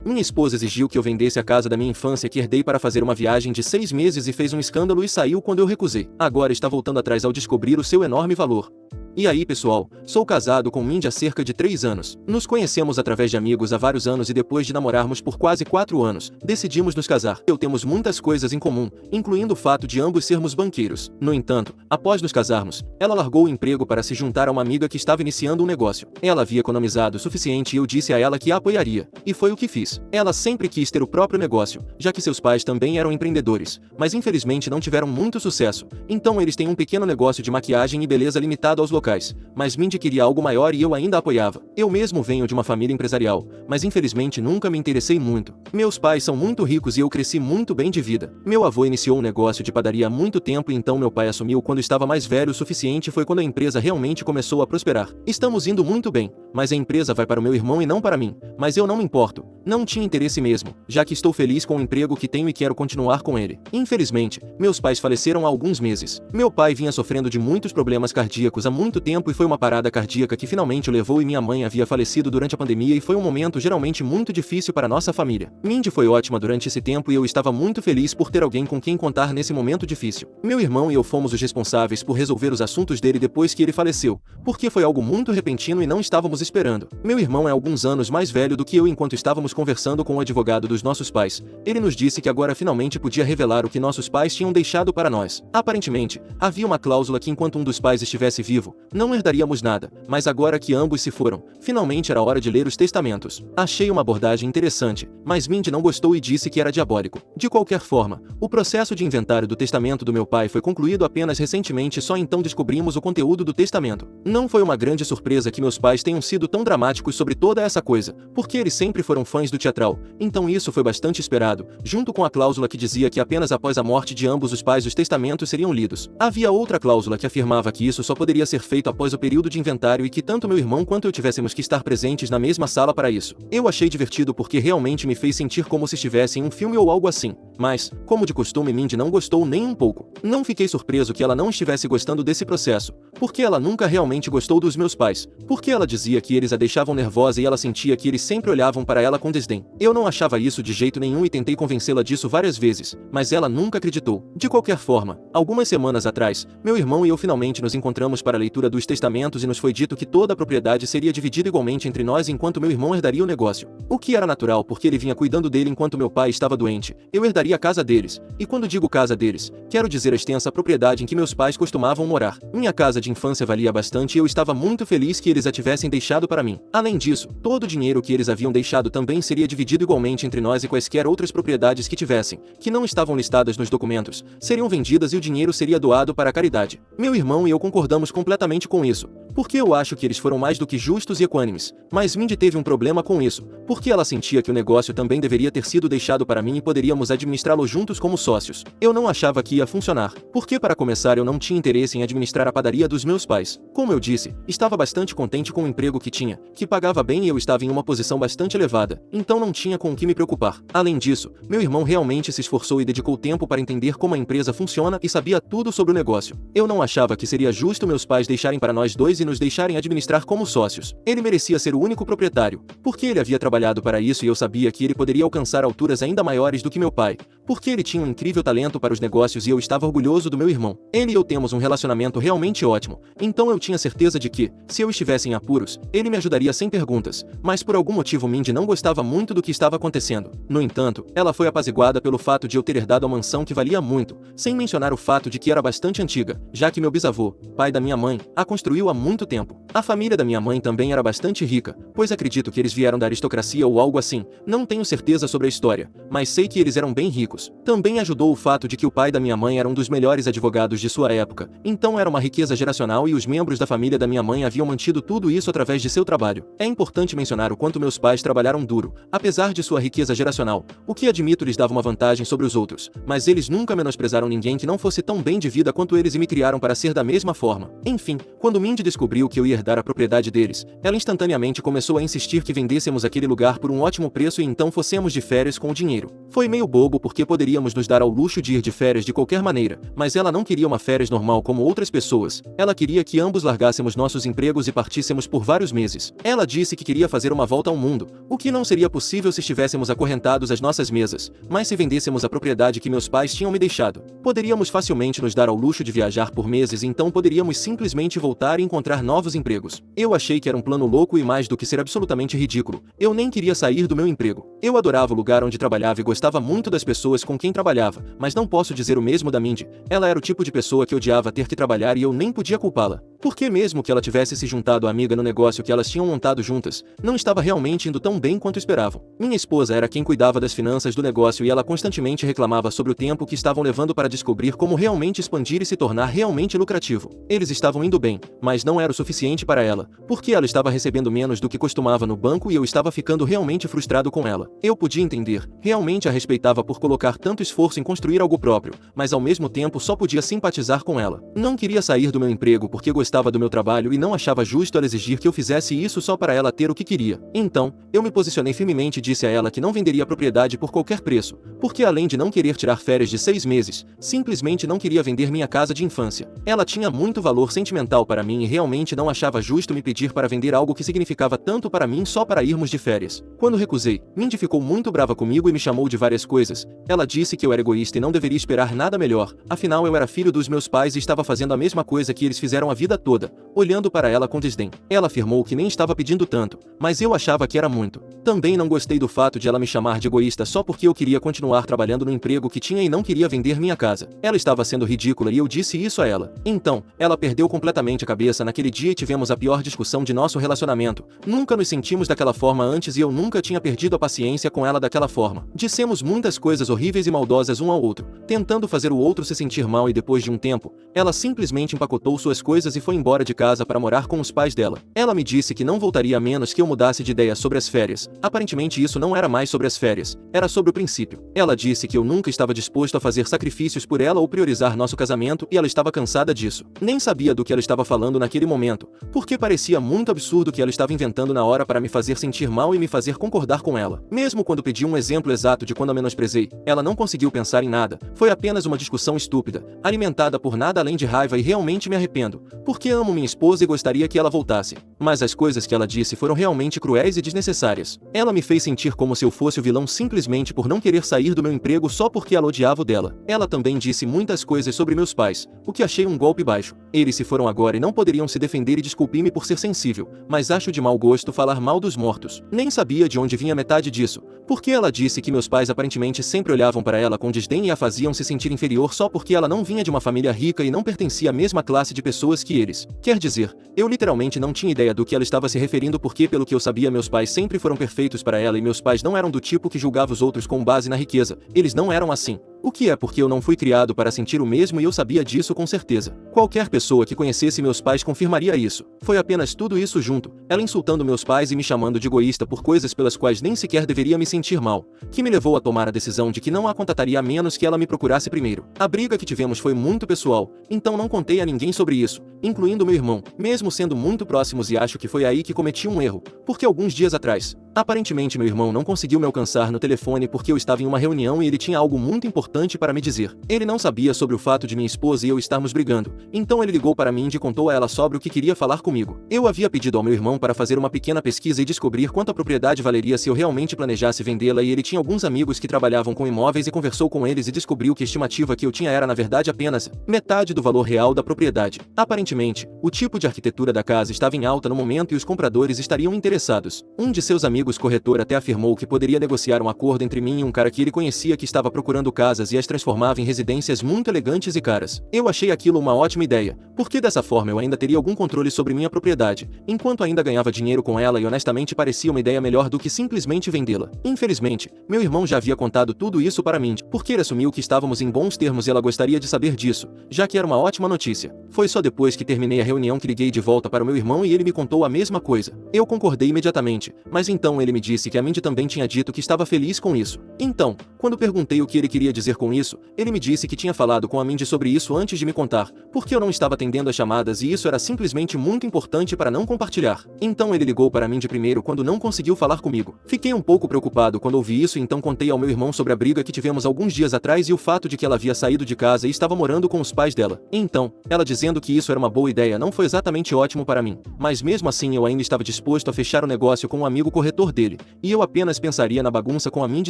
Minha esposa exigiu que eu vendesse a casa da minha infância que herdei para fazer uma viagem de 6 meses e fez um escândalo e saiu quando eu recusei. Agora está voltando atrás ao descobrir o seu enorme valor. E aí, pessoal, sou casado com Mindy há cerca de 3 anos. Nos conhecemos através de amigos há vários anos e depois de namorarmos por quase 4 anos, decidimos nos casar. Temos muitas coisas em comum, incluindo o fato de ambos sermos banqueiros. No entanto, após nos casarmos, ela largou o emprego para se juntar a uma amiga que estava iniciando um negócio. Ela havia economizado o suficiente e eu disse a ela que a apoiaria. E foi o que fiz. Ela sempre quis ter o próprio negócio, já que seus pais também eram empreendedores, mas infelizmente não tiveram muito sucesso. Então eles têm um pequeno negócio de maquiagem e beleza limitado aos locais. Mas Mindy queria algo maior e eu ainda apoiava. Eu mesmo venho de uma família empresarial, mas infelizmente nunca me interessei muito. Meus pais são muito ricos e eu cresci muito bem de vida. Meu avô iniciou um negócio de padaria há muito tempo e então meu pai assumiu quando estava mais velho o suficiente e foi quando a empresa realmente começou a prosperar. Estamos indo muito bem, mas a empresa vai para o meu irmão e não para mim. Mas eu não me importo. Não tinha interesse mesmo, já que estou feliz com o emprego que tenho e quero continuar com ele. Infelizmente, meus pais faleceram há alguns meses. Meu pai vinha sofrendo de muitos problemas cardíacos há muito tempo e foi uma parada cardíaca que finalmente o levou e minha mãe havia falecido durante a pandemia e foi um momento geralmente muito difícil para nossa família. Mindy foi ótima durante esse tempo e eu estava muito feliz por ter alguém com quem contar nesse momento difícil. Meu irmão e eu fomos os responsáveis por resolver os assuntos dele depois que ele faleceu, porque foi algo muito repentino e não estávamos esperando. Meu irmão é alguns anos mais velho do que eu. Enquanto estávamos conversando com o advogado dos nossos pais, ele nos disse que agora finalmente podia revelar o que nossos pais tinham deixado para nós. Aparentemente, havia uma cláusula que enquanto um dos pais estivesse vivo, não herdaríamos nada, mas agora que ambos se foram, finalmente era hora de ler os testamentos. Achei uma abordagem interessante, mas Mindy não gostou e disse que era diabólico. De qualquer forma, o processo de inventário do testamento do meu pai foi concluído apenas recentemente e só então descobrimos o conteúdo do testamento. Não foi uma grande surpresa que meus pais tenham sido tão dramáticos sobre toda essa coisa, porque eles sempre foram fãs do teatral, então isso foi bastante esperado, junto com a cláusula que dizia que apenas após a morte de ambos os pais os testamentos seriam lidos. Havia outra cláusula que afirmava que isso só poderia ser feito após o período de inventário e que tanto meu irmão quanto eu tivéssemos que estar presentes na mesma sala para isso. Eu achei divertido porque realmente me fez sentir como se estivesse em um filme ou algo assim. Mas, como de costume, Mindy não gostou nem um pouco. Não fiquei surpreso que ela não estivesse gostando desse processo, porque ela nunca realmente gostou dos meus pais, porque ela dizia que eles a deixavam nervosa e ela sentia que eles sempre olhavam para ela com desdém. Eu não achava isso de jeito nenhum e tentei convencê-la disso várias vezes, mas ela nunca acreditou. De qualquer forma, algumas semanas atrás, meu irmão e eu finalmente nos encontramos para a leitura dos testamentos e nos foi dito que toda a propriedade seria dividida igualmente entre nós enquanto meu irmão herdaria o negócio. O que era natural porque ele vinha cuidando dele enquanto meu pai estava doente. Eu herdaria a casa deles. E quando digo casa deles, quero dizer a extensa propriedade em que meus pais costumavam morar. Minha casa de infância valia bastante e eu estava muito feliz que eles a tivessem deixado para mim. Além disso, todo o dinheiro que eles haviam deixado também seria dividido igualmente entre nós e quaisquer outras propriedades que tivessem, que não estavam listadas nos documentos, seriam vendidas e o dinheiro seria doado para a caridade. Meu irmão e eu concordamos completamente com isso, porque eu acho que eles foram mais do que justos e equânimes. Mas Mindy teve um problema com isso, porque ela sentia que o negócio também deveria ter sido deixado para mim e poderíamos administrá-lo juntos como sócios. Eu não achava que ia funcionar, porque para começar eu não tinha interesse em administrar a padaria dos meus pais. Como eu disse, estava bastante contente com o emprego que tinha, que pagava bem e eu estava em uma posição bastante elevada, então não tinha com o que me preocupar. Além disso, meu irmão realmente se esforçou e dedicou tempo para entender como a empresa funciona e sabia tudo sobre o negócio. Eu não achava que seria justo meus pais deixarem para nós dois e nos deixarem administrar como sócios. Ele merecia ser o único proprietário, porque ele havia trabalhado para isso e eu sabia que ele poderia alcançar alturas ainda maiores do que meu pai, porque ele tinha um incrível talento para os negócios e eu estava orgulhoso do meu irmão. Ele e eu temos um relacionamento realmente ótimo, então eu tinha certeza de que, se eu estivesse em apuros, ele me ajudaria sem perguntas, mas por algum motivo Mindy não gostava muito do que estava acontecendo. No entanto, ela foi apaziguada pelo fato de eu ter herdado a mansão que valia muito, sem mencionar o fato de que era bastante antiga, já que meu bisavô, pai da minha mãe, a construiu há muito tempo. A família da minha mãe também era bastante rica, pois acredito que eles vieram da aristocracia ou algo assim, não tenho certeza sobre a história, mas sei que eles eram bem ricos. Também ajudou o fato de que o pai da minha mãe era um dos melhores advogados de sua época, então era uma riqueza geracional e os membros da família da minha mãe haviam mantido tudo isso através de seu trabalho. É importante mencionar o quanto meus pais trabalharam duro, apesar de sua riqueza geracional, o que admito lhes dava uma vantagem sobre os outros, mas eles nunca menosprezaram ninguém que não fosse tão bem de vida quanto eles e me criaram para ser da mesma forma. Enfim, quando Mindy descobriu descobriu que eu ia herdar a propriedade deles, ela instantaneamente começou a insistir que vendêssemos aquele lugar por um ótimo preço e então fossemos de férias com o dinheiro. Foi meio bobo porque poderíamos nos dar ao luxo de ir de férias de qualquer maneira, mas ela não queria uma férias normal como outras pessoas. Ela queria que ambos largássemos nossos empregos e partíssemos por vários meses. Ela disse que queria fazer uma volta ao mundo, o que não seria possível se estivéssemos acorrentados às nossas mesas, mas se vendêssemos a propriedade que meus pais tinham me deixado, poderíamos facilmente nos dar ao luxo de viajar por meses e então poderíamos simplesmente voltar e encontrar novos empregos. Eu achei que era um plano louco e mais do que ser absolutamente ridículo. Eu nem queria sair do meu emprego. Eu adorava o lugar onde trabalhava e gostava muito das pessoas com quem trabalhava, mas não posso dizer o mesmo da Mindy. Ela era o tipo de pessoa que odiava ter que trabalhar e eu nem podia culpá-la. Porque mesmo que ela tivesse se juntado à amiga no negócio que elas tinham montado juntas, não estava realmente indo tão bem quanto esperavam. Minha esposa era quem cuidava das finanças do negócio e ela constantemente reclamava sobre o tempo que estavam levando para descobrir como realmente expandir e se tornar realmente lucrativo. Eles estavam indo bem, mas não era o suficiente para ela, porque ela estava recebendo menos do que costumava no banco e eu estava ficando realmente frustrado com ela. Eu podia entender, realmente a respeitava por colocar tanto esforço em construir algo próprio, mas ao mesmo tempo só podia simpatizar com ela. Não queria sair do meu emprego porque gostava do meu trabalho e não achava justo ela exigir que eu fizesse isso só para ela ter o que queria. Então, eu me posicionei firmemente e disse a ela que não venderia a propriedade por qualquer preço, porque além de não querer tirar férias de 6 meses, simplesmente não queria vender minha casa de infância. Ela tinha muito valor sentimental para mim e realmente não achava justo me pedir para vender algo que significava tanto para mim só para irmos de férias. Quando recusei, Mindy ficou muito brava comigo e me chamou de várias coisas. Ela disse que eu era egoísta e não deveria esperar nada melhor, afinal eu era filho dos meus pais e estava fazendo a mesma coisa que eles fizeram a vida toda, olhando para ela com desdém. Ela afirmou que nem estava pedindo tanto, mas eu achava que era muito. Também não gostei do fato de ela me chamar de egoísta só porque eu queria continuar trabalhando no emprego que tinha e não queria vender minha casa. Ela estava sendo ridícula e eu disse isso a ela. Então, ela perdeu completamente a cabeça naquele dia e tivemos a pior discussão de nosso relacionamento. Nunca nos sentimos daquela forma antes e eu nunca tinha perdido a paciência com ela daquela forma. Dissemos muitas coisas horríveis e maldosas um ao outro, tentando fazer o outro se sentir mal e depois de um tempo, ela simplesmente empacotou suas coisas e foi embora de casa para morar com os pais dela. Ela me disse que não voltaria a menos que eu mudasse de ideia sobre as férias. Aparentemente isso não era mais sobre as férias, era sobre o princípio. Ela disse que eu nunca estava disposto a fazer sacrifícios por ela ou priorizar nosso casamento e ela estava cansada disso. Nem sabia do que ela estava falando naquele momento, porque parecia muito absurdo o que ela estava inventando na hora para me fazer sentir mal e me fazer concordar com ela. Mesmo quando pedi um exemplo exato de quando a menosprezei, ela não conseguiu pensar em nada. Foi apenas uma discussão estúpida, alimentada por nada além de raiva e realmente me arrependo, porque amo minha esposa e gostaria que ela voltasse. Mas as coisas que ela disse foram realmente cruéis e desnecessárias. Ela me fez sentir como se eu fosse o vilão simplesmente por não querer sair do meu emprego só porque ela odiava o dela. Ela também disse muitas coisas sobre meus pais, o que achei um golpe baixo. Eles se foram agora e não poderiam se defender e desculpe-me por ser sensível, mas acho de mau gosto falar mal dos mortos. Nem sabia de onde vinha metade disso, porque ela disse que meus pais aparentemente sempre olhavam para ela com desdém e a faziam se sentir inferior só porque ela não vinha de uma família rica e não pertencia à mesma classe de pessoas que eles. Quer dizer, eu literalmente não tinha ideia do que ela estava se referindo porque pelo que eu sabia meus pais sempre foram perfeitos para ela e meus pais não eram do tipo que julgava os outros com base na riqueza, eles não eram assim. O que é porque eu não fui criado para sentir o mesmo e eu sabia disso com certeza. Qualquer pessoa que conhecesse meus pais confirmaria isso. Foi apenas tudo isso junto, ela insultando meus pais e me chamando de egoísta por coisas pelas quais nem sequer deveria me sentir mal, que me levou a tomar a decisão de que não a contataria a menos que ela me procurasse primeiro. A briga que tivemos foi muito pessoal, então não contei a ninguém sobre isso, incluindo meu irmão, mesmo sendo muito próximos e acho que foi aí que cometi um erro, porque alguns dias atrás, aparentemente meu irmão não conseguiu me alcançar no telefone porque eu estava em uma reunião e ele tinha algo muito importante para me dizer. Ele não sabia sobre o fato de minha esposa e eu estarmos brigando, então ele ligou para mim e contou a ela sobre o que queria falar comigo. Eu havia pedido ao meu irmão para fazer uma pequena pesquisa e descobrir quanto a propriedade valeria se eu realmente planejasse vendê-la e ele tinha alguns amigos que trabalhavam com imóveis e conversou com eles e descobriu que a estimativa que eu tinha era na verdade apenas metade do valor real da propriedade. Aparentemente, o tipo de arquitetura da casa estava em alta no momento e os compradores estariam interessados. Um de seus amigos corretor até afirmou que poderia negociar um acordo entre mim e um cara que ele conhecia que estava procurando casas e as transformava em residências muito elegantes e caras. Eu achei aquilo uma ótima ideia, porque dessa forma eu ainda teria algum controle sobre minha propriedade, enquanto ainda ganhava dinheiro com ela e honestamente parecia uma ideia melhor do que simplesmente vendê-la. Infelizmente, meu irmão já havia contado tudo isso para mim, porque ele assumiu que estávamos em bons termos e ela gostaria de saber disso, já que era uma ótima notícia. Foi só depois que terminei a reunião que liguei de volta para o meu irmão e ele me contou a mesma coisa. Eu concordei imediatamente, mas então ele me disse que a Mindy também tinha dito que estava feliz com isso. Então, Quando perguntei o que ele queria dizer com isso, ele me disse que tinha falado com a Mindy sobre isso antes de me contar, porque eu não estava atendendo as chamadas e isso era simplesmente muito importante para não compartilhar. Então ele ligou para a Mindy primeiro quando não conseguiu falar comigo. Fiquei um pouco preocupado quando ouvi isso e então contei ao meu irmão sobre a briga que tivemos alguns dias atrás e o fato de que ela havia saído de casa e estava morando com os pais dela. Então, ela dizendo que isso era uma boa ideia não foi exatamente ótimo para mim, mas mesmo assim eu ainda estava disposto a fechar o negócio com um amigo corretor dele, e eu apenas pensaria na bagunça com a Mindy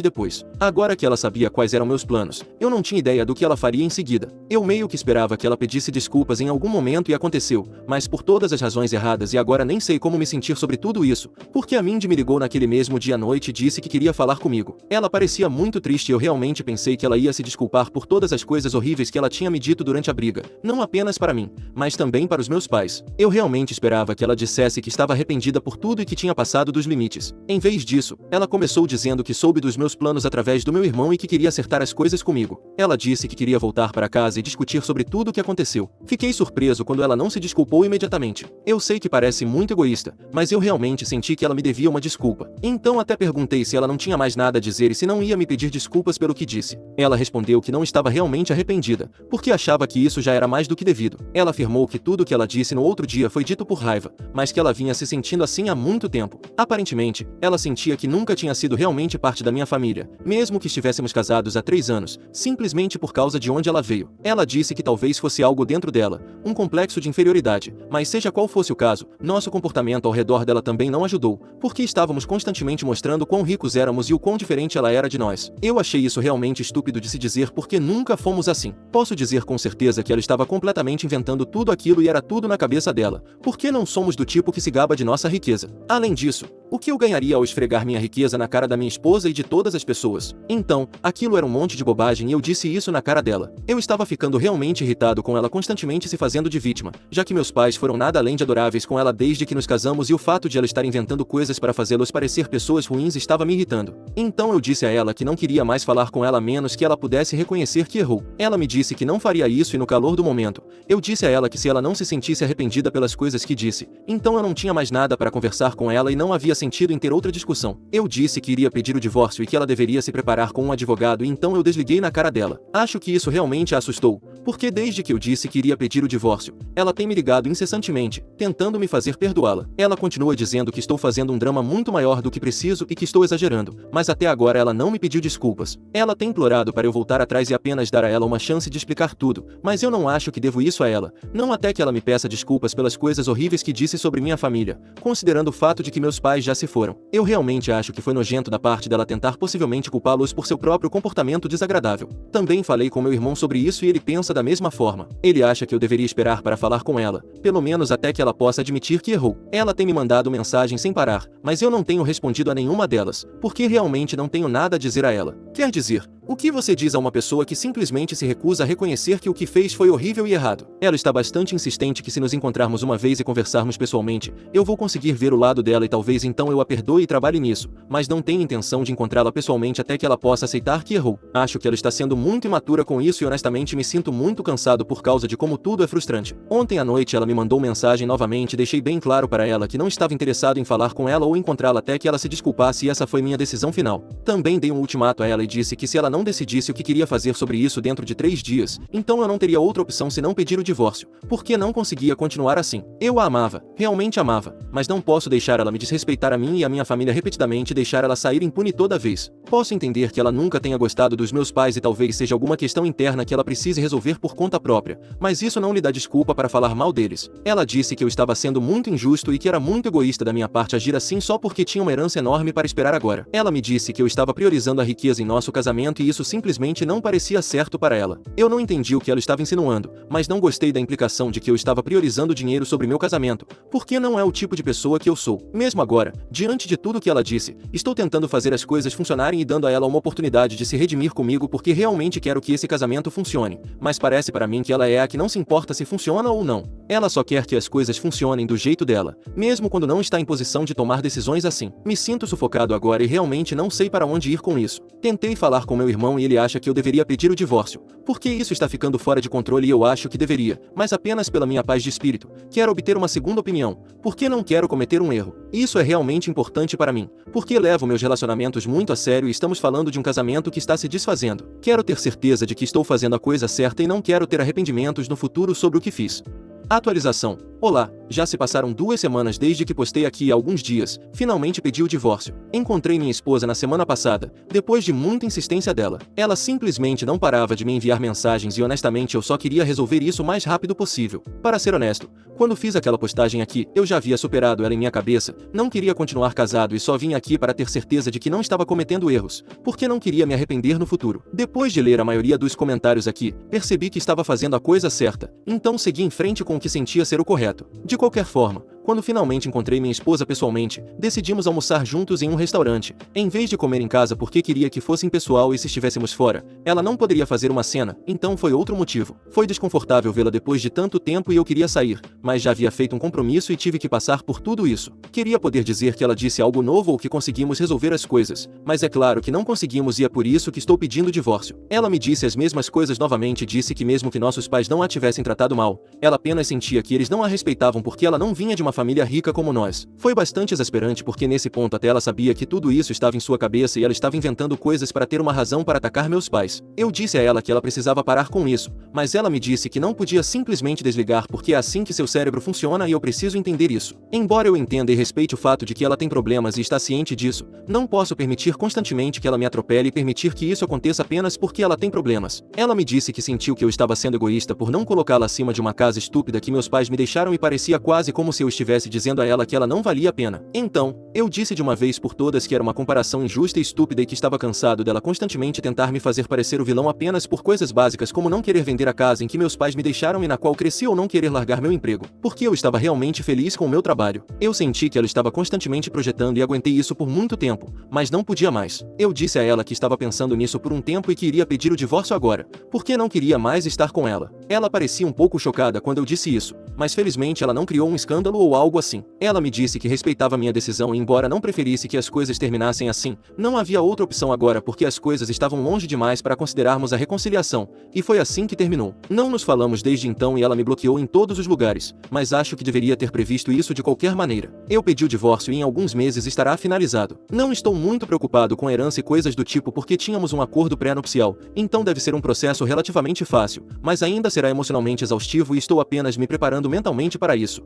depois. Agora que ela sabia quais eram meus planos, eu não tinha ideia do que ela faria em seguida. Eu meio que esperava que ela pedisse desculpas em algum momento e aconteceu, mas por todas as razões erradas e agora nem sei como me sentir sobre tudo isso, porque a Mindy me ligou naquele mesmo dia à noite e disse que queria falar comigo. Ela parecia muito triste e eu realmente pensei que ela ia se desculpar por todas as coisas horríveis que ela tinha me dito durante a briga, não apenas para mim, mas também para os meus pais. Eu realmente esperava que ela dissesse que estava arrependida por tudo e que tinha passado dos limites. Em vez disso, ela começou dizendo que soube dos meus planos através do meu irmão e que queria acertar as coisas comigo. Ela disse que queria voltar para casa e discutir sobre tudo o que aconteceu. Fiquei surpreso quando ela não se desculpou imediatamente. Eu sei que parece muito egoísta, mas eu realmente senti que ela me devia uma desculpa. Então até perguntei se ela não tinha mais nada a dizer e se não ia me pedir desculpas pelo que disse. Ela respondeu que não estava realmente arrependida, porque achava que isso já era mais do que devido. Ela afirmou que tudo o que ela disse no outro dia foi dito por raiva, mas que ela vinha se sentindo assim há muito tempo. Aparentemente, ela sentia que nunca tinha sido realmente parte da minha família, mesmo que estivéssemos casados há 3 anos, simplesmente por causa de onde ela veio. Ela disse que talvez fosse algo dentro dela, um complexo de inferioridade, mas seja qual fosse o caso, nosso comportamento ao redor dela também não ajudou, porque estávamos constantemente mostrando quão ricos éramos e o quão diferente ela era de nós. Eu achei isso realmente estúpido de se dizer porque nunca fomos assim. Posso dizer com certeza que ela estava completamente inventando tudo aquilo e era tudo na cabeça dela, porque não somos do tipo que se gaba de nossa riqueza. Além disso, o que eu ganharia ao esfregar minha riqueza na cara da minha esposa e de todas as pessoas? Então, aquilo era um monte de bobagem e eu disse isso na cara dela. Eu estava ficando realmente irritado com ela constantemente se fazendo de vítima, já que meus pais foram nada além de adoráveis com ela desde que nos casamos e o fato de ela estar inventando coisas para fazê-los parecer pessoas ruins estava me irritando. Então eu disse a ela que não queria mais falar com ela a menos que ela pudesse reconhecer que errou. Ela me disse que não faria isso e no calor do momento, eu disse a ela que se ela não se sentisse arrependida pelas coisas que disse, então eu não tinha mais nada para conversar com ela e não havia sentido em ter outra discussão. Eu disse que iria pedir o divórcio e que ela deveria se preparar com um advogado e então eu desliguei na cara dela. Acho que isso realmente a assustou, porque desde que eu disse que iria pedir o divórcio, ela tem me ligado incessantemente, tentando me fazer perdoá-la. Ela continua dizendo que estou fazendo um drama muito maior do que preciso e que estou exagerando, mas até agora ela não me pediu desculpas. Ela tem implorado para eu voltar atrás e apenas dar a ela uma chance de explicar tudo, mas eu não acho que devo isso a ela, não até que ela me peça desculpas pelas coisas horríveis que disse sobre minha família, considerando o fato de que meus pais já se foram. Eu realmente acho que foi nojento da parte dela tentar possivelmente culpá-los por seu próprio comportamento desagradável. Também falei com meu irmão sobre isso e ele pensa da mesma forma. Ele acha que eu deveria esperar para falar com ela, pelo menos até que ela possa admitir que errou. Ela tem me mandado mensagens sem parar, mas eu não tenho respondido a nenhuma delas, porque realmente não tenho nada a dizer a ela. Quer dizer, o que você diz a uma pessoa que simplesmente se recusa a reconhecer que o que fez foi horrível e errado? Ela está bastante insistente que se nos encontrarmos uma vez e conversarmos pessoalmente, eu vou conseguir ver o lado dela e talvez então eu a perdoe e trabalhe nisso, mas não tenho intenção de encontrá-la pessoalmente até que ela possa aceitar que errou. Acho que ela está sendo muito imatura com isso e honestamente me sinto muito cansado por causa de como tudo é frustrante. Ontem à noite ela me mandou mensagem novamente e deixei bem claro para ela que não estava interessado em falar com ela ou encontrá-la até que ela se desculpasse e essa foi minha decisão final. Também dei um ultimato a ela e disse que se ela não decidisse o que queria fazer sobre isso dentro de 3 dias, então eu não teria outra opção senão pedir o divórcio, porque não conseguia continuar assim. Eu a amava, realmente amava, mas não posso deixar ela me desrespeitar a mim e a minha família repetidamente e deixar ela sair impune toda vez. Posso entender que ela nunca tenha gostado dos meus pais e talvez seja alguma questão interna que ela precise resolver por conta própria, mas isso não lhe dá desculpa para falar mal deles. Ela disse que eu estava sendo muito injusto e que era muito egoísta da minha parte agir assim só porque tinha uma herança enorme para esperar agora. Ela me disse que eu estava priorizando a riqueza em nosso casamento e isso simplesmente não parecia certo para ela. Eu não entendi o que ela estava insinuando, mas não gostei da implicação de que eu estava priorizando dinheiro sobre meu casamento, porque não é o tipo de pessoa que eu sou. Mesmo agora, diante de tudo que ela disse, estou tentando fazer as coisas funcionarem e dando a ela uma oportunidade de se redimir comigo porque realmente quero que esse casamento funcione, mas parece para mim que ela é a que não se importa se funciona ou não. Ela só quer que as coisas funcionem do jeito dela, mesmo quando não está em posição de tomar decisões assim. Me sinto sufocado agora e realmente não sei para onde ir com isso. Tentei falar com meu irmão e ele acha que eu deveria pedir o divórcio. Porque isso está ficando fora de controle e eu acho que deveria, mas apenas pela minha paz de espírito. Quero obter uma segunda opinião, porque não quero cometer um erro. Isso é realmente importante para mim, porque levo meus relacionamentos muito a sério e estamos falando de um casamento que está se desfazendo. Quero ter certeza de que estou fazendo a coisa certa e não quero ter arrependimentos no futuro sobre o que fiz. Atualização. Olá, já se passaram 2 semanas desde que postei aqui há alguns dias, finalmente pedi o divórcio. Encontrei minha esposa na semana passada, depois de muita insistência dela. Ela simplesmente não parava de me enviar mensagens e honestamente eu só queria resolver isso o mais rápido possível. Para ser honesto, quando fiz aquela postagem aqui, eu já havia superado ela em minha cabeça, não queria continuar casado e só vim aqui para ter certeza de que não estava cometendo erros, porque não queria me arrepender no futuro. Depois de ler a maioria dos comentários aqui, percebi que estava fazendo a coisa certa, então segui em frente com o que sentia ser o correto. De qualquer forma, quando finalmente encontrei minha esposa pessoalmente, decidimos almoçar juntos em um restaurante, em vez de comer em casa porque queria que fosse impessoal e se estivéssemos fora, ela não poderia fazer uma cena, então foi outro motivo. Foi desconfortável vê-la depois de tanto tempo e eu queria sair, mas já havia feito um compromisso e tive que passar por tudo isso. Queria poder dizer que ela disse algo novo ou que conseguimos resolver as coisas, mas é claro que não conseguimos e é por isso que estou pedindo o divórcio. Ela me disse as mesmas coisas novamente e disse que mesmo que nossos pais não a tivessem tratado mal, ela apenas sentia que eles não a respeitavam porque ela não vinha de uma família rica como nós. Foi bastante exasperante porque nesse ponto até ela sabia que tudo isso estava em sua cabeça e ela estava inventando coisas para ter uma razão para atacar meus pais. Eu disse a ela que ela precisava parar com isso, mas ela me disse que não podia simplesmente desligar porque é assim que seu cérebro funciona e eu preciso entender isso. Embora eu entenda e respeite o fato de que ela tem problemas e está ciente disso, não posso permitir constantemente que ela me atropele e permitir que isso aconteça apenas porque ela tem problemas. Ela me disse que sentiu que eu estava sendo egoísta por não colocá-la acima de uma casa estúpida que meus pais me deixaram e parecia quase como se eu estivesse dizendo a ela que ela não valia a pena. Então, eu disse de uma vez por todas que era uma comparação injusta e estúpida e que estava cansado dela constantemente tentar me fazer parecer o vilão apenas por coisas básicas como não querer vender a casa em que meus pais me deixaram e na qual cresci ou não querer largar meu emprego, porque eu estava realmente feliz com o meu trabalho. Eu senti que ela estava constantemente projetando e aguentei isso por muito tempo, mas não podia mais. Eu disse a ela que estava pensando nisso por um tempo e que iria pedir o divórcio agora, porque não queria mais estar com ela. Ela parecia um pouco chocada quando eu disse isso, mas felizmente ela não criou um escândalo ou algo assim. Ela me disse que respeitava minha decisão e embora não preferisse que as coisas terminassem assim, não havia outra opção agora porque as coisas estavam longe demais para considerarmos a reconciliação, e foi assim que terminou. Não nos falamos desde então e ela me bloqueou em todos os lugares, mas acho que deveria ter previsto isso de qualquer maneira. Eu pedi o divórcio e em alguns meses estará finalizado. Não estou muito preocupado com herança e coisas do tipo porque tínhamos um acordo pré-nupcial, então deve ser um processo relativamente fácil, mas ainda será emocionalmente exaustivo e estou apenas me preparando mentalmente para isso.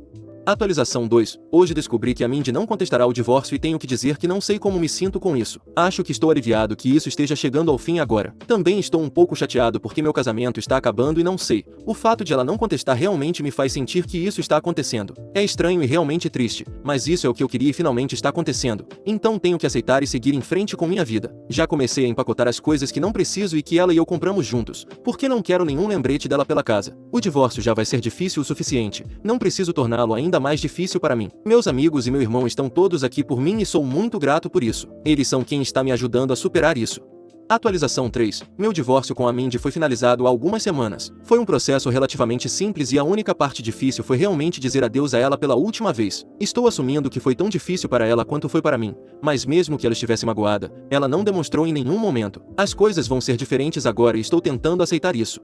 Atualização 2. Hoje descobri que a Mindy não contestará o divórcio e tenho que dizer que não sei como me sinto com isso. Acho que estou aliviado que isso esteja chegando ao fim agora. Também estou um pouco chateado porque meu casamento está acabando e não sei. O fato de ela não contestar realmente me faz sentir que isso está acontecendo. É estranho e realmente triste, mas isso é o que eu queria e finalmente está acontecendo. Então tenho que aceitar e seguir em frente com minha vida. Já comecei a empacotar as coisas que não preciso e que ela e eu compramos juntos, porque não quero nenhum lembrete dela pela casa. O divórcio já vai ser difícil o suficiente. Não preciso torná-lo ainda mais difícil para mim. Meus amigos e meu irmão estão todos aqui por mim e sou muito grato por isso. Eles são quem está me ajudando a superar isso. Atualização 3. Meu divórcio com a Mindy foi finalizado há algumas semanas. Foi um processo relativamente simples e a única parte difícil foi realmente dizer adeus a ela pela última vez. Estou assumindo que foi tão difícil para ela quanto foi para mim, mas mesmo que ela estivesse magoada, ela não demonstrou em nenhum momento. As coisas vão ser diferentes agora e estou tentando aceitar isso.